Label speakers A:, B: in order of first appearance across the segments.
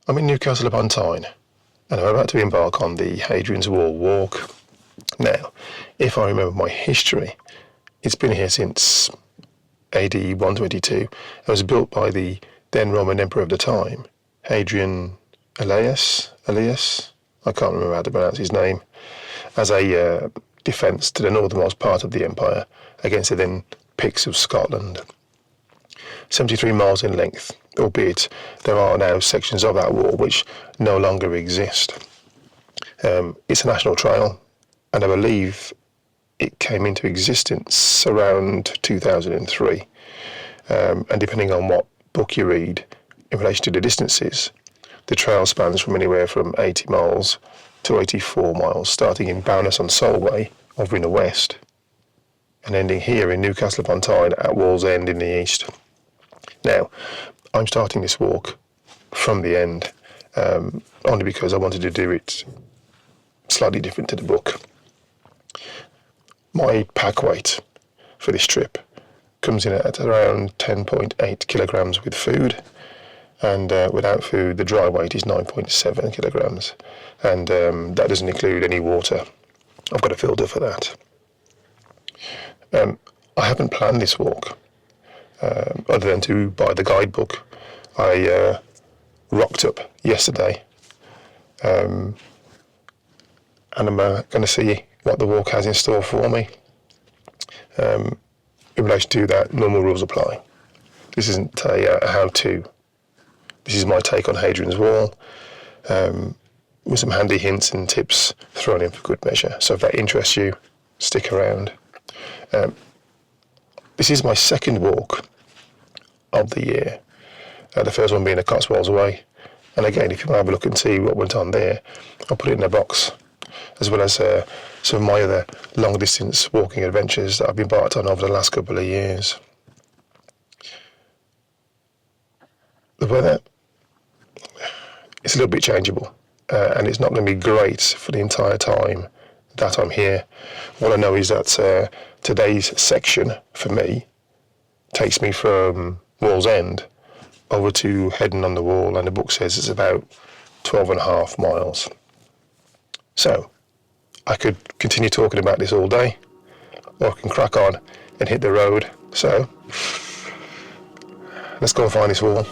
A: I'm in Newcastle upon Tyne, and I'm about to embark on the Hadrian's Wall walk. Now, if I remember my history, it's been here since AD 122. It was built by the then Roman Emperor of the time, Hadrian Elias, I can't remember how to pronounce his name, as a defence to the northernmost part of the empire against the then Picts of Scotland. 73 miles in length, albeit there are now sections of that wall which no longer exist. It's a national trail, and I believe it came into existence around 2003. And depending on what book you read in relation to the distances, the trail spans from anywhere from 80 miles to 84 miles, starting in Bowness-on-Solway over in the west, and ending here in Newcastle upon Tyne at Wallsend in the east. Now, I'm starting this walk from the end, only because I wanted to do it slightly different to the book. My pack weight for this trip comes in at around 10.8 kilograms with food, and without food the dry weight is 9.7 kilograms, and that doesn't include any water. I've got a filter for that. I haven't planned this walk other than to buy the guidebook. I rocked up yesterday, and I'm going to see what the walk has in store for me. In relation to that, normal rules apply. This isn't a how-to. This is my take on Hadrian's Wall, with some handy hints and tips thrown in for good measure. So if that interests you, stick around. This is my second walk of the year. The first one being the Cotswolds Way. And again, if you want to have a look and see what went on there, I'll put it in a box, as well as some of my other long-distance walking adventures that I've been embarked on over the last couple of years. The weather, it's a little bit changeable, and it's not going to be great for the entire time that I'm here. All I know is that today's section, for me, takes me from Wallsend over to Heddon-on-the-Wall, and the book says it's about 12.5 miles. So, I could continue talking about this all day, or I can crack on and hit the road. So, let's go and find this wall.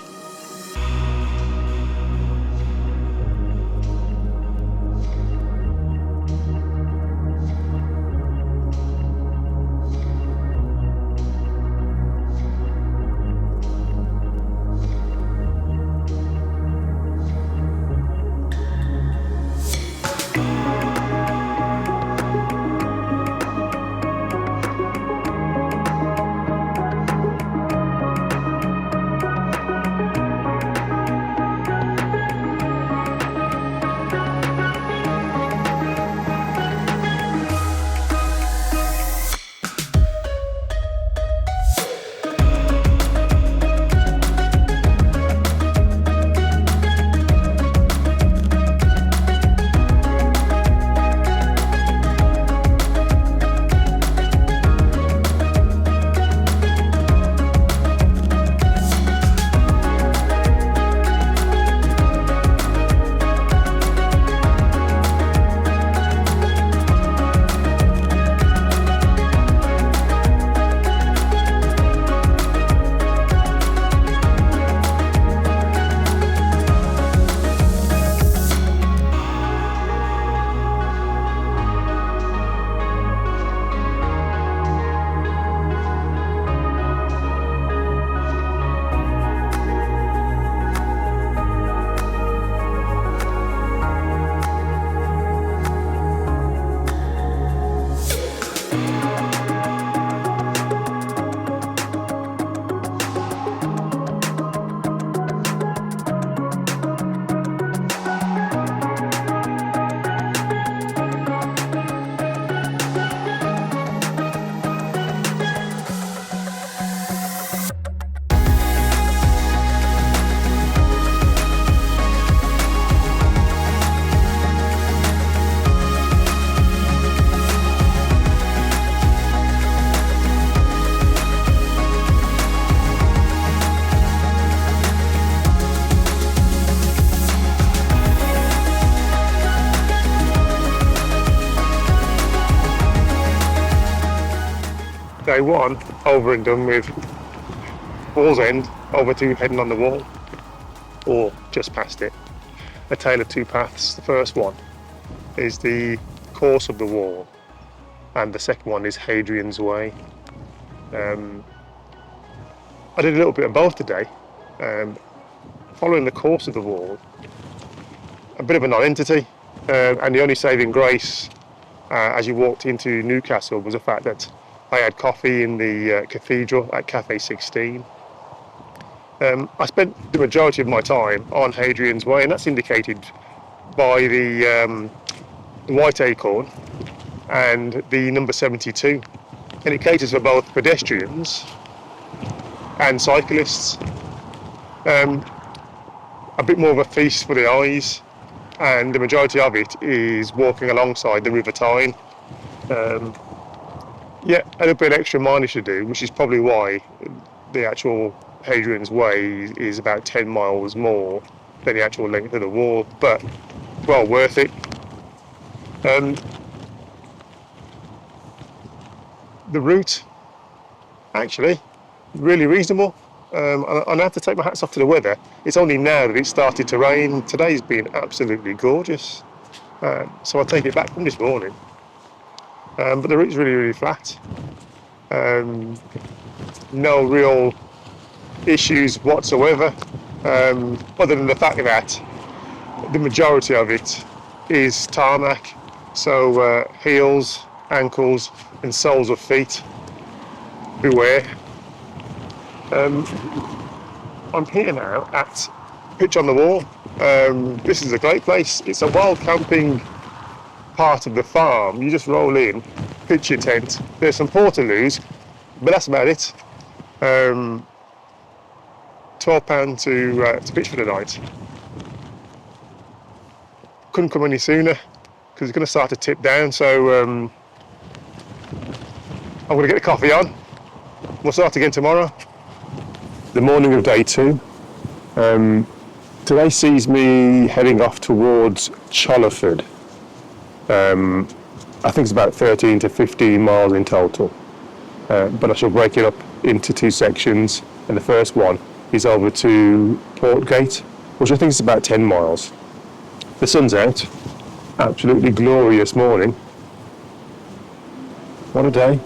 A: day one over and done with. Wallsend over to Heddon-on-the-Wall, or just past it. A tale of two paths. The first one is the course of the wall, and the second one is Hadrian's Way. I did a little bit of both today. Following the course of the wall, a bit of a non-entity, and the only saving grace as you walked into Newcastle was the fact that I had coffee in the cathedral at Cafe 16. I spent the majority of my time on Hadrian's Way, and that's indicated by the white acorn and the number 72. And it caters for both pedestrians and cyclists. A bit more of a feast for the eyes, and the majority of it is walking alongside the River Tyne. Yeah, a little bit of extra mileage to do, which is probably why the actual Hadrian's Way is about 10 miles more than the actual length of the wall, but well worth it. The route, actually, really reasonable. I have to take my hats off to the weather. It's only now that it started to rain. Today's been absolutely gorgeous, so I take it back from this morning. But the route's really, really flat. No real issues whatsoever, other than the fact that the majority of it is tarmac, so heels, ankles and soles of feet, beware. I'm here now at Pitch on the Wall. This is a great place. It's a wild camping part of the farm. You just roll in, pitch your tent. There's some portaloos, but that's about it. £12 to pitch for the night. Couldn't come any sooner because it's going to start to tip down, so I'm going to get the coffee on. We'll start again tomorrow. The morning of day 2. Today sees me heading off towards Chollerford. I think it's about 13 to 15 miles in total, but I shall break it up into 2 sections, and the first one is over to Portgate, which I think is about 10 miles. The sun's out, absolutely glorious morning. What a day.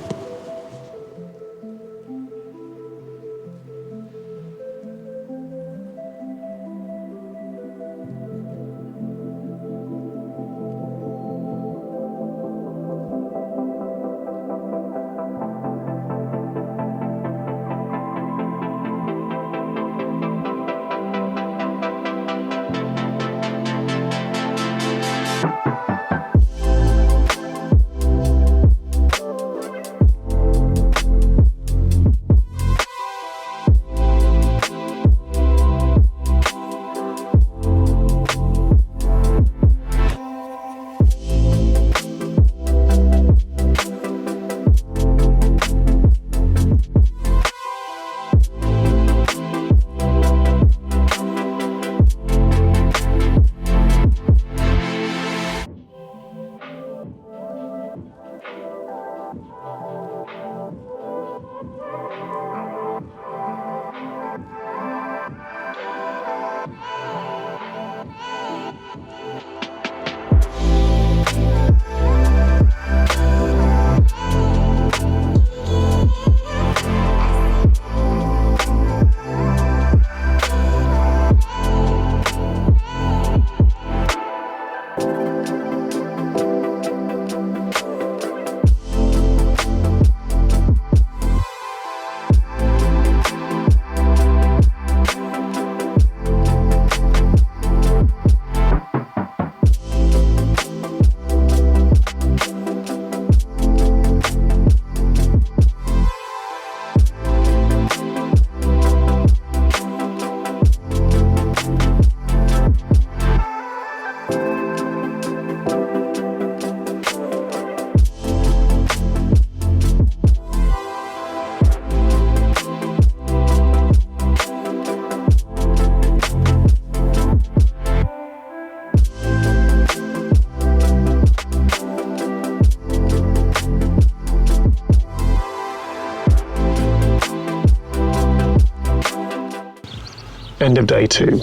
A: End of day 2,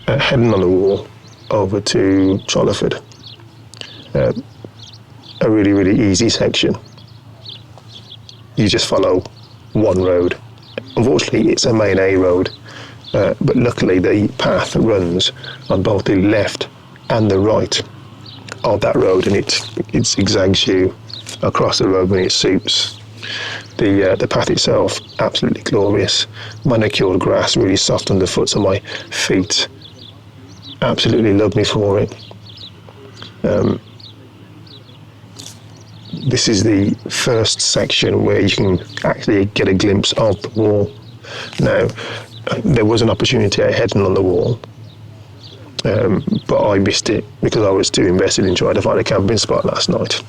A: Heddon-on-the-Wall over to Chollerford. A really, really easy section. You just follow one road. Unfortunately, it's a main A road, but luckily the path runs on both the left and the right of that road, and it zigzags you across the road when it suits. The path itself, absolutely glorious. Manicured grass, really soft underfoot, so my feet absolutely love me for it. This is the first section where you can actually get a glimpse of the wall. Now, there was an opportunity at Heddon-on-the-Wall, but I missed it because I was too invested in trying to find a camping spot last night.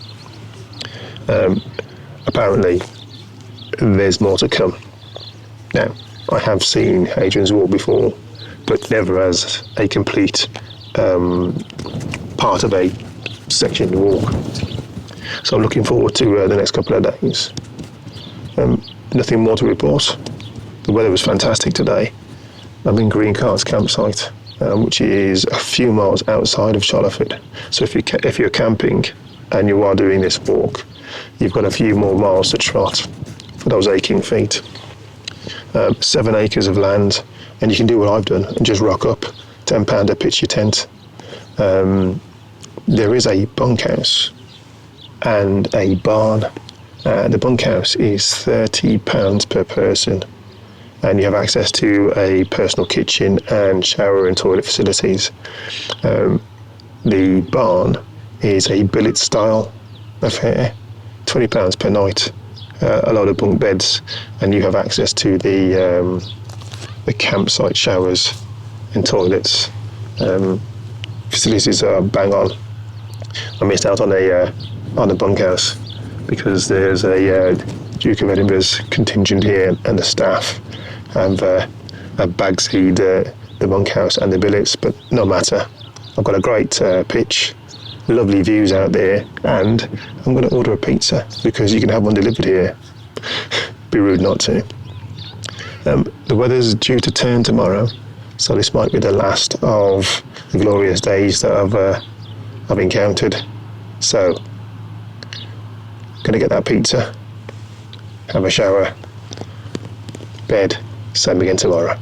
A: Apparently, there's more to come. Now, I have seen Hadrian's Wall before, but never as a complete part of a section walk. So I'm looking forward to the next couple of days. Nothing more to report. The weather was fantastic today. I'm in Green Cart's campsite, which is a few miles outside of Chollerford. So if you're camping and you are doing this walk, you've got a few more miles to trot for those aching feet. 7 acres of land, and you can do what I've done and just rock up. £10 to pitch your tent. There is a bunkhouse and a barn. The bunkhouse is £30 per person, and you have access to a personal kitchen and shower and toilet facilities. The barn is a billet style affair, £20 per night, a load of bunk beds, and you have access to the campsite showers and toilets. Facilities are bang on. I missed out on a bunkhouse because there's a Duke of Edinburgh's contingent here, and the staff have bag-seed the bunkhouse and the billets, but no matter. I've got a great pitch, lovely views out there, and I'm going to order a pizza because you can have one delivered here. Be rude not to. The weather's due to turn tomorrow, so this might be the last of the glorious days that I've encountered. So, going to get that pizza, have a shower, bed, same again tomorrow.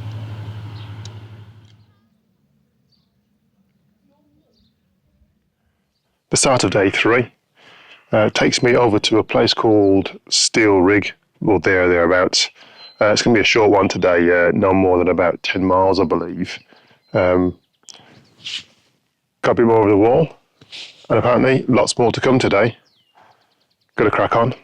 A: The start of day 3 takes me over to a place called Rigg, or thereabouts. It's going to be a short one today, no more than about 10 miles, I believe. Got a bit more of the wall, and apparently lots more to come today. Got to crack on.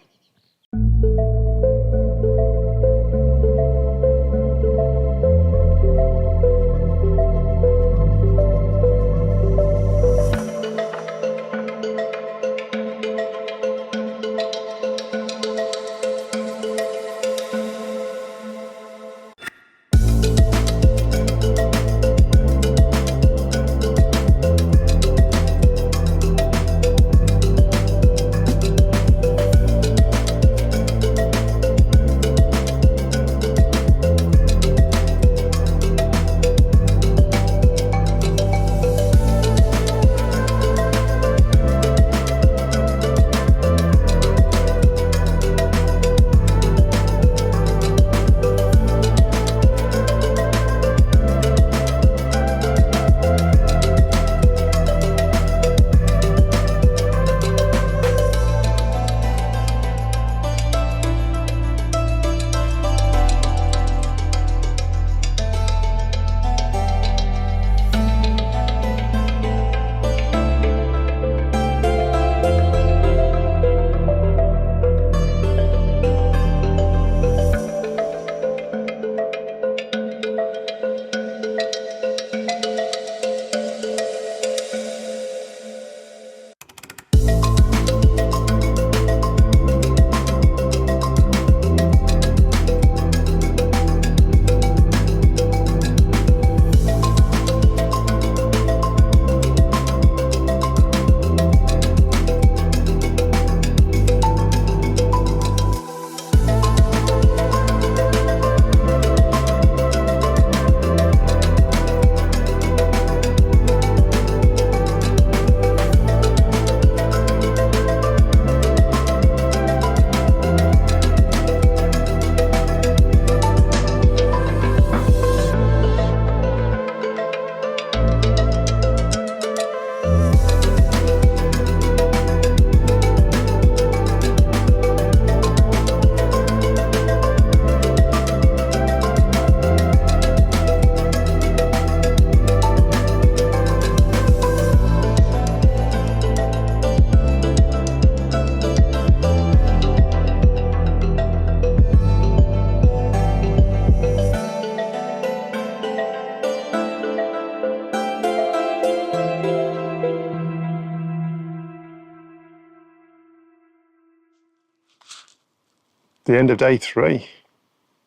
A: the end of day 3,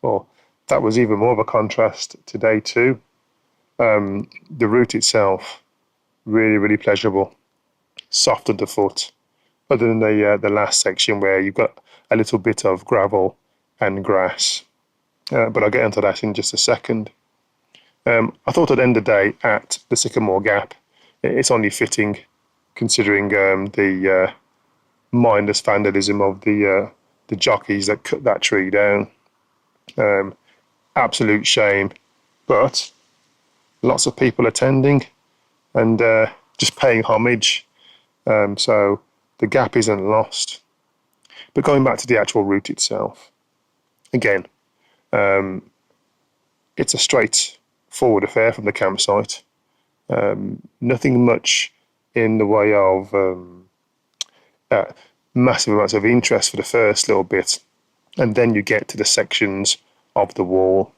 A: well, that was even more of a contrast to day 2. The route itself, really, really pleasurable, soft underfoot, other than the last section where you've got a little bit of gravel and grass. But I'll get into that in just a second. I thought I'd end the day at the Sycamore Gap. It's only fitting, considering the mindless vandalism of the jockeys that cut that tree down. Absolute shame, but lots of people attending and just paying homage. So the gap isn't lost. But going back to the actual route itself, again, it's a straightforward affair from the campsite. Nothing much in the way of massive amounts of interest for the first little bit, and then you get to the sections of the wall,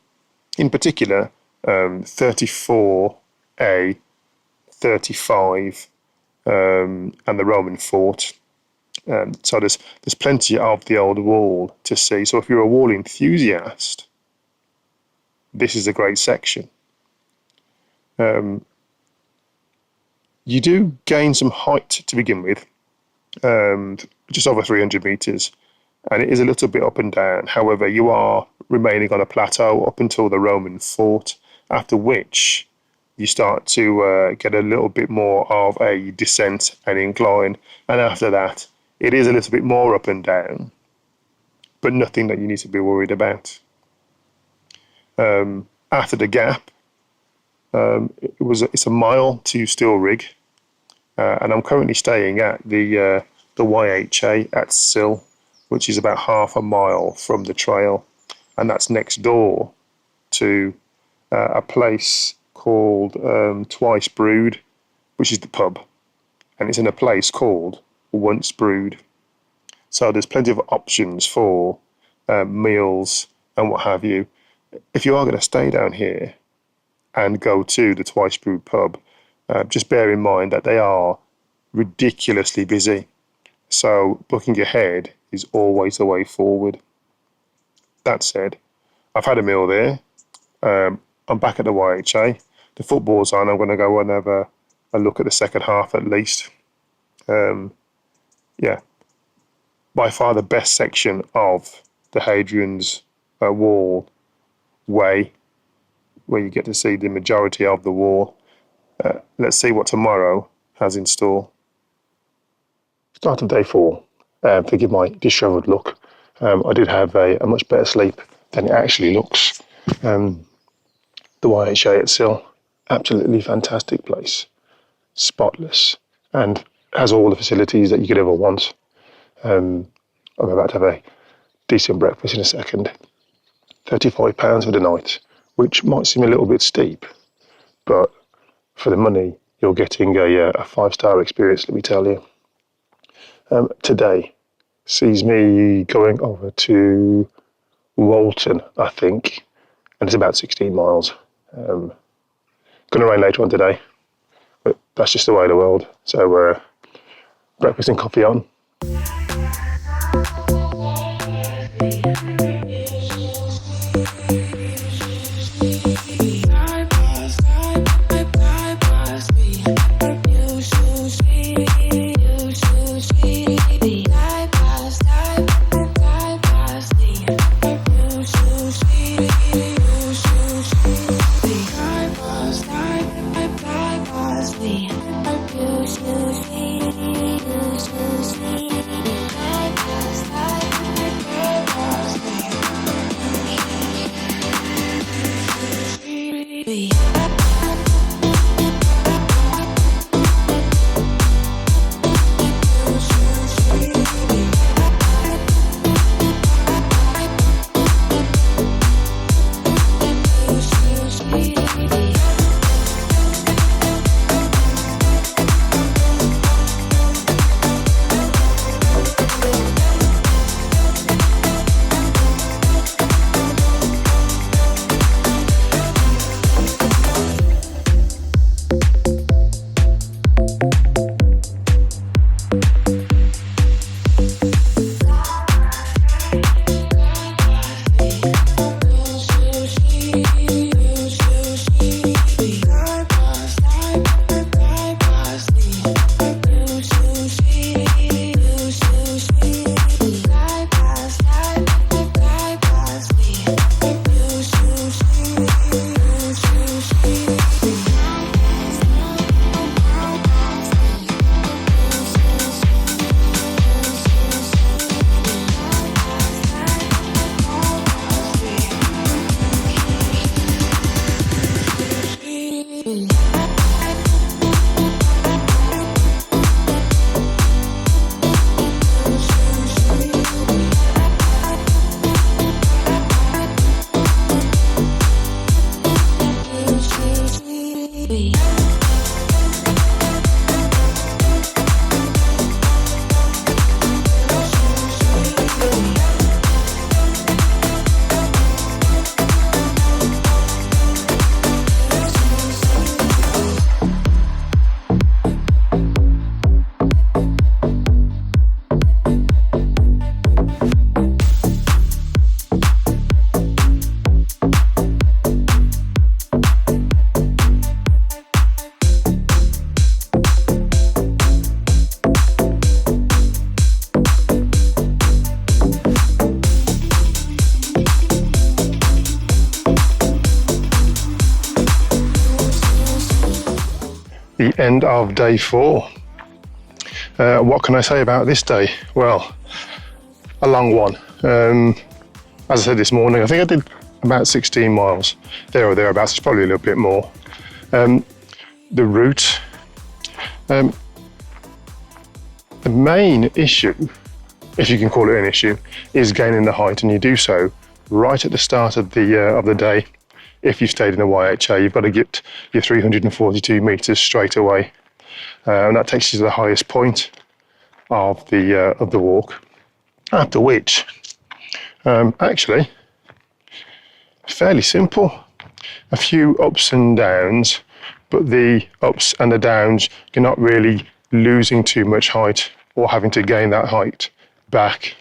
A: in particular 34A, 35, and the Roman Fort. So there's plenty of the old wall to see. So if you're a wall enthusiast, this is a great section. You do gain some height to begin with, just over 300 metres, and it is a little bit up and down. However, you are remaining on a plateau up until the Roman Fort, after which you start to get a little bit more of a descent and incline, and after that it is a little bit more up and down, but nothing that you need to be worried about. After the gap, it's a mile to Steel Rigg, and I'm currently staying at the YHA at Sill, which is about half a mile from the trail, and that's next door to a place called Twice Brewed, which is the pub, and it's in a place called Once Brewed. So there's plenty of options for meals and what have you. If you are going to stay down here and go to the Twice Brewed pub, just bear in mind that they are ridiculously busy. So booking ahead is always the way forward. That said, I've had a meal there. I'm back at the YHA. The football's on. I'm going to go and have a look at the second half at least. Yeah, by far the best section of the Hadrian's Wall way, where you get to see the majority of the wall. Let's see what tomorrow has in store. Starting day 4, forgive my dishevelled look. I did have a much better sleep than it actually looks. The YHA at Sill, absolutely fantastic place, spotless, and has all the facilities that you could ever want. I'm about to have a decent breakfast in a second. £35 for the night, which might seem a little bit steep, but for the money, you're getting a 5-star experience, let me tell you. Today sees me going over to Walton, I think, and it's about 16 miles. Going to rain later on today, but that's just the way of the world. So breakfast and coffee on. the end of day 4. What can I say about this day? Well, a long one. As I said this morning, I think I did about 16 miles, there or thereabouts. It's probably a little bit more. The route, the main issue, if you can call it an issue, is gaining the height, and you do so right at the start of the day. If you've stayed in a YHA, you've got to get your 342 metres straight away, and that takes you to the highest point of the walk. After which, actually, fairly simple. A few ups and downs, but the ups and the downs, you're not really losing too much height or having to gain that height back.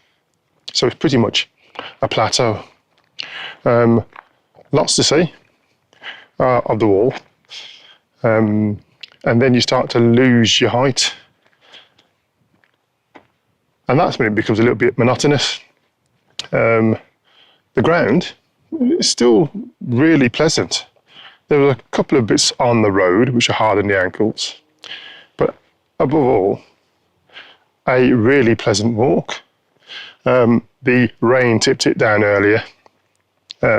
A: So it's pretty much a plateau. Lots to see of the wall. And then you start to lose your height. And that's when it becomes a little bit monotonous. The ground is still really pleasant. There are a couple of bits on the road which are hard on the ankles, but above all, a really pleasant walk. The rain tipped it down earlier,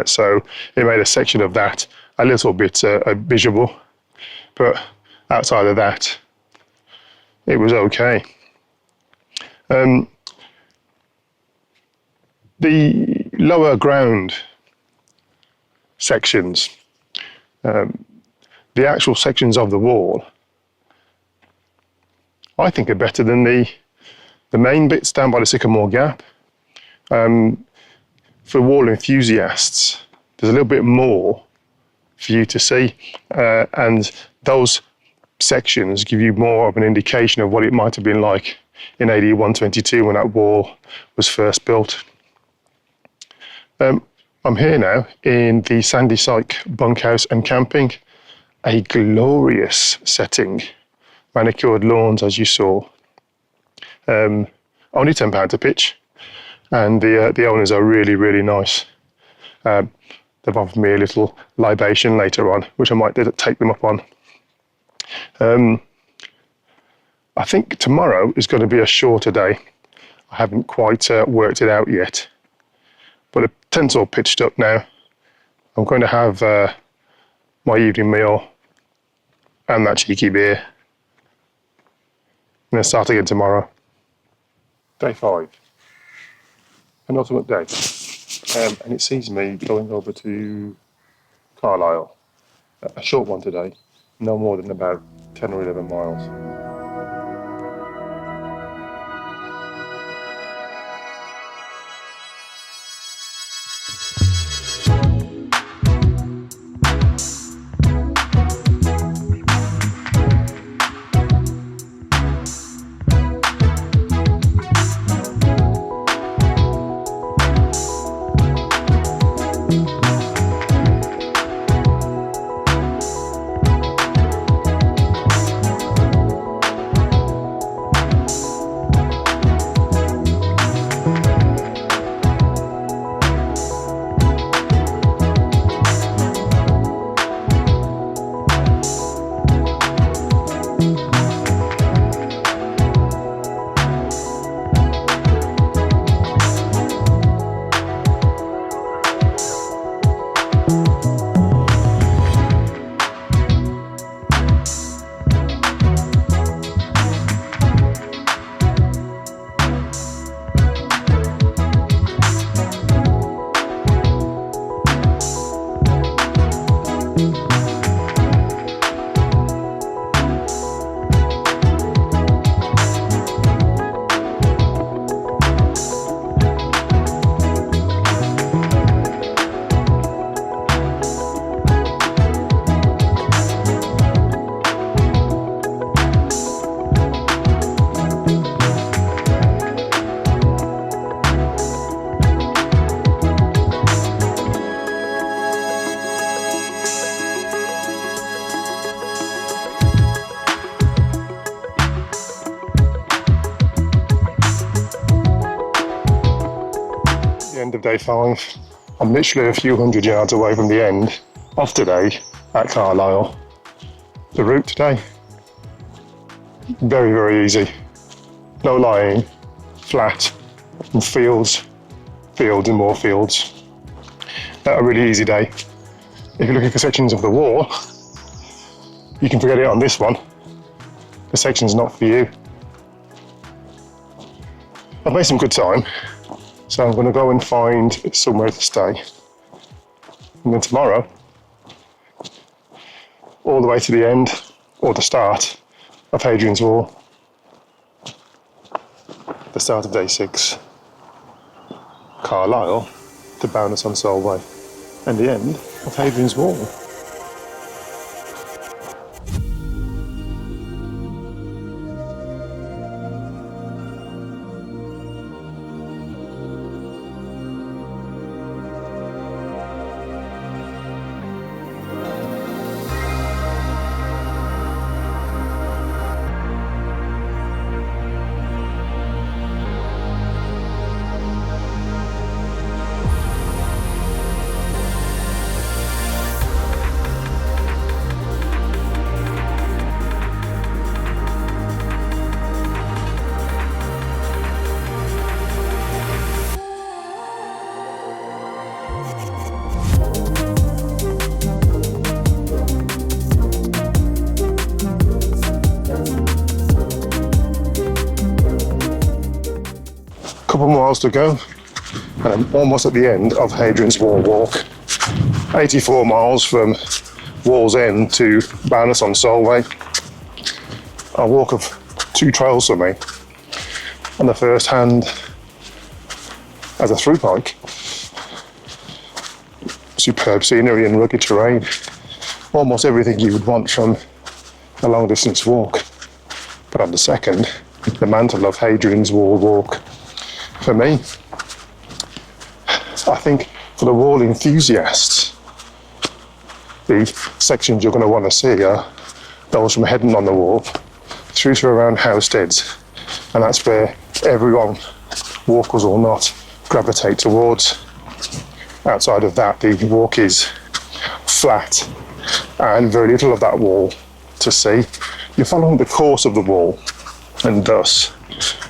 A: so it made a section of that a little bit miserable, but outside of that, it was okay. The lower ground sections, the actual sections of the wall, I think are better than the main bits down by the Sycamore Gap. For wall enthusiasts, there's a little bit more for you to see, and those sections give you more of an indication of what it might have been like in AD 122 when that wall was first built. I'm here now in the Sandy Syke bunkhouse and camping, a glorious setting, manicured lawns as you saw. Only £10 a pitch, and the owners are really, really nice. They've offered me a little libation later on, which I might take them up on. I think tomorrow is going to be a shorter day. I haven't quite worked it out yet, but the tent's all pitched up now. I'm going to have my evening meal and that cheeky beer, and then start again tomorrow. Day 5, penultimate day, and it sees me going over to Carlisle. A short one today, no more than about 10 or 11 miles. End of day 5. I'm literally a few hundred yards away from the end of today at Carlisle. The route today, Very, very easy. No lying, flat, and fields and more fields. A really easy day. If you're looking for sections of the wall, you can forget it on this one. The section's not for you. I've made some good time, so I'm going to go and find somewhere to stay. And then tomorrow, all the way to the end, or the start, of Hadrian's Wall. The start of day 6. Carlisle to Bowness-on-Solway, and the end of Hadrian's Wall. Couple more miles to go, and I'm almost at the end of Hadrian's Wall walk. 84 miles from Wallsend to Bowness-on-Solway. A walk of 2 trails for me. On the first hand, as a through pike, superb scenery and rugged terrain. Almost everything you would want from a long distance walk. But on the second, the mantle of Hadrian's Wall walk. For me, I think for the wall enthusiasts, the sections you're going to want to see are those from Heddon-on-the-Wall through to around Housesteads, and that's where everyone, walkers or not, gravitate towards. Outside of that, the walk is flat and very little of that wall to see. You're following the course of the wall, and thus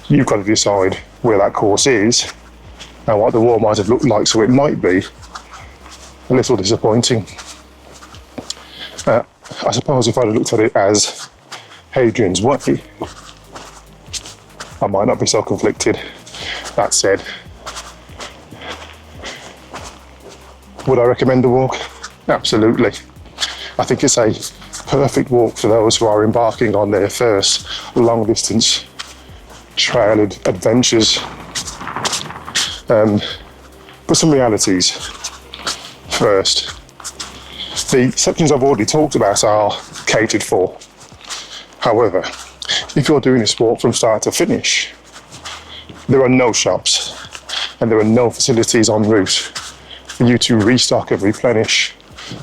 A: you've got to decide where that course is and what the wall might have looked like, so it might be a little disappointing. I suppose if I'd have looked at it as Hadrian's Way, I might not be so conflicted. That said, would I recommend the walk? Absolutely. I think it's a perfect walk for those who are embarking on their first long distance trail adventures. But some realities first. The sections I've already talked about are catered for. However, if you're doing this walk from start to finish, there are no shops and there are no facilities en route for you to restock and replenish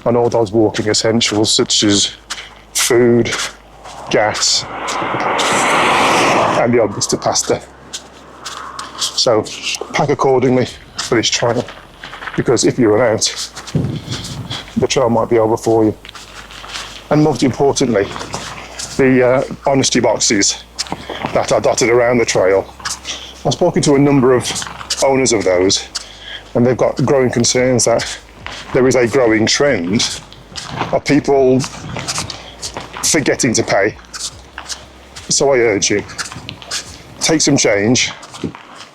A: on all those walking essentials such as food, gas, and the odd bits of pasta. So pack accordingly for this trail, because if you run out, the trail might be over for you. And most importantly, the honesty boxes that are dotted around the trail. I've spoken to a number of owners of those, and they've got growing concerns that there is a growing trend of people forgetting to pay. So I urge you, take some change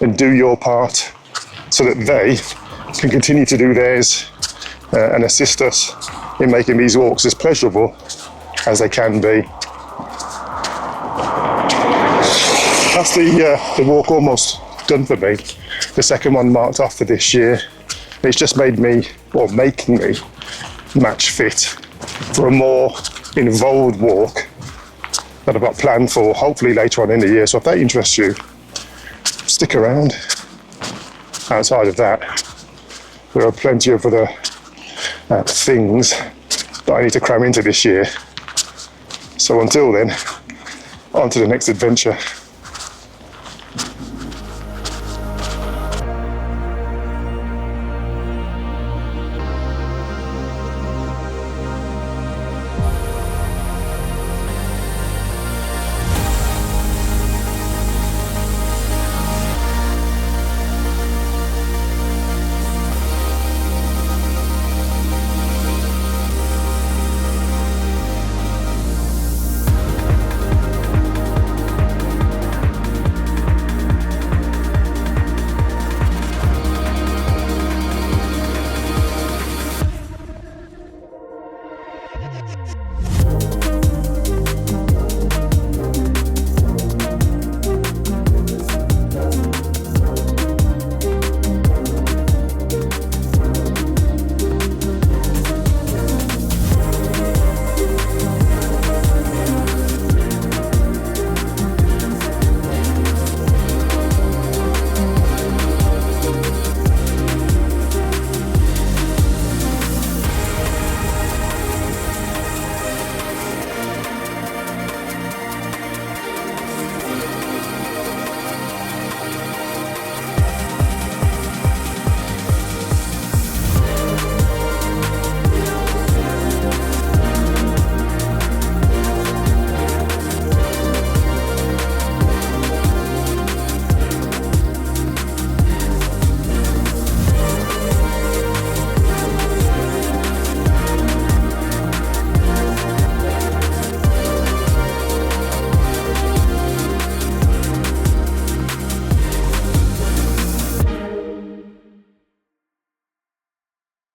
A: and do your part so that they can continue to do theirs and assist us in making these walks as pleasurable as they can be. That's the walk almost done for me. The second one marked off for this year. It's just making me match fit for a more involved walk that I've got planned for hopefully later on in the year. So if that interests you, stick around. Outside of that, there are plenty of other things that I need to cram into this year. So until then, on to the next adventure.